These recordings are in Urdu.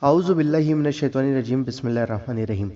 اعوذ باللہ من الشیطان الرجیم بسم اللہ الرحمن الرحیم۔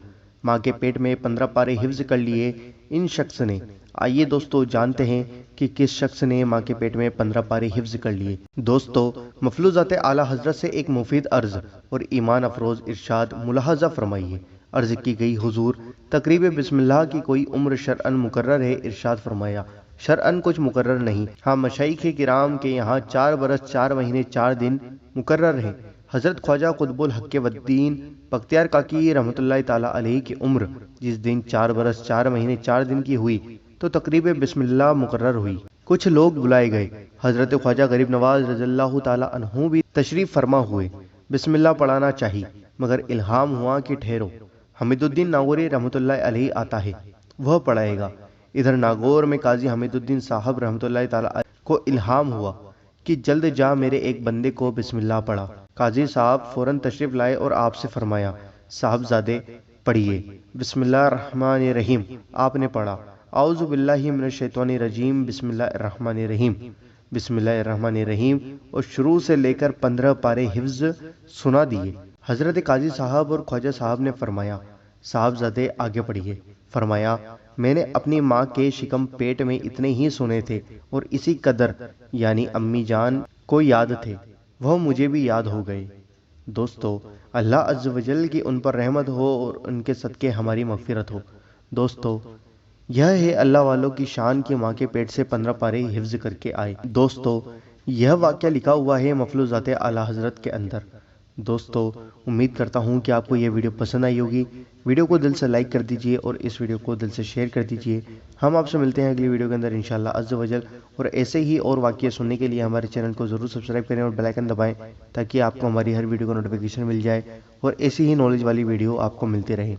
ماں کے پیٹ میں 15 پارے حفظ کر لیے ان شخص نے۔ آئیے دوستو جانتے ہیں کہ کس شخص نے ماں کے پیٹ میں 15 پارے حفظ کر لیے۔ دوستو مفلوظات اعلیٰ حضرت سے ایک مفید عرض اور ایمان افروز ارشاد ملاحظہ فرمائیے۔ عرض کی گئی حضور تقریب بسم اللہ کی کوئی عمر شرعن مقرر ہے؟ ارشاد فرمایا شرعن کچھ مقرر نہیں، ہاں مشائخ کرام کے یہاں 4 برس 4 مہینے 4 دن مقرر ہیں۔ حضرت خواجہ قطب الحق والدین بختیار کاکی رحمۃ اللہ تعالیٰ علیہ کی عمر جس دن 4 برس 4 مہینے 4 دن کی ہوئی تو تقریب بسم اللہ مقرر ہوئی۔ کچھ لوگ بلائے گئے، حضرت خواجہ غریب نواز رضی اللہ تعالیٰ عنہ بھی تشریف فرما ہوئے۔ بسم اللہ پڑھانا چاہیے مگر الہام ہوا کہ ٹھہرو، حمید الدین ناگوری رحمۃ اللہ علیہ آتا ہے، وہ پڑھائے گا۔ ادھر ناگور میں قاضی حمید الدین صاحب رحمۃ اللہ تعالیٰ علیہ کو الہام ہوا کہ جلد جا میرے ایک بندے کو بسم اللہ پڑھا۔ قاضی صاحب فوراً تشریف لائے اور آپ سے فرمایا صاحبزادے پڑھیے۔ بسم اللہ الرحمن الرحیم آپ نے پڑھا۔ اعوذ باللہ من الشیطان الرجیم بسم اللہ الرحمن الرحیم بسم اللہ الرحمن الرحیم اور شروع سے لے کر 15 پارے حفظ سنا دیے۔ حضرت قاضی صاحب اور خواجہ صاحب نے فرمایا صاحبزادے آگے پڑھیے۔ فرمایا میں نے اپنی ماں کے شکم پیٹ میں اتنے ہی سنے تھے اور اسی قدر یعنی امی جان کو یاد تھے، وہ مجھے بھی یاد ہو گئے۔ دوستو اللہ عز و جل کی ان پر رحمت ہو اور ان کے صدقے ہماری مغفرت ہو۔ دوستو یہ ہے اللہ والوں کی شان کی ماں کے پیٹ سے 15 پارے حفظ کر کے آئے۔ دوستو یہ واقعہ لکھا ہوا ہے مفلوظات اعلیٰ حضرت کے اندر۔ دوستو امید کرتا ہوں کہ آپ کو یہ ویڈیو پسند آئی ہوگی۔ ویڈیو کو دل سے لائک کر دیجئے اور اس ویڈیو کو دل سے شیئر کر دیجئے۔ ہم آپ سے ملتے ہیں اگلی ویڈیو کے اندر انشاءاللہ عز و جل، اور ایسے ہی اور واقعے سننے کے لیے ہمارے چینل کو ضرور سبسکرائب کریں اور بیل آئیکن دبائیں تاکہ آپ کو ہماری ہر ویڈیو کا نوٹیفیکیشن مل جائے اور ایسی ہی نالج والی ویڈیو آپ کو ملتی رہے۔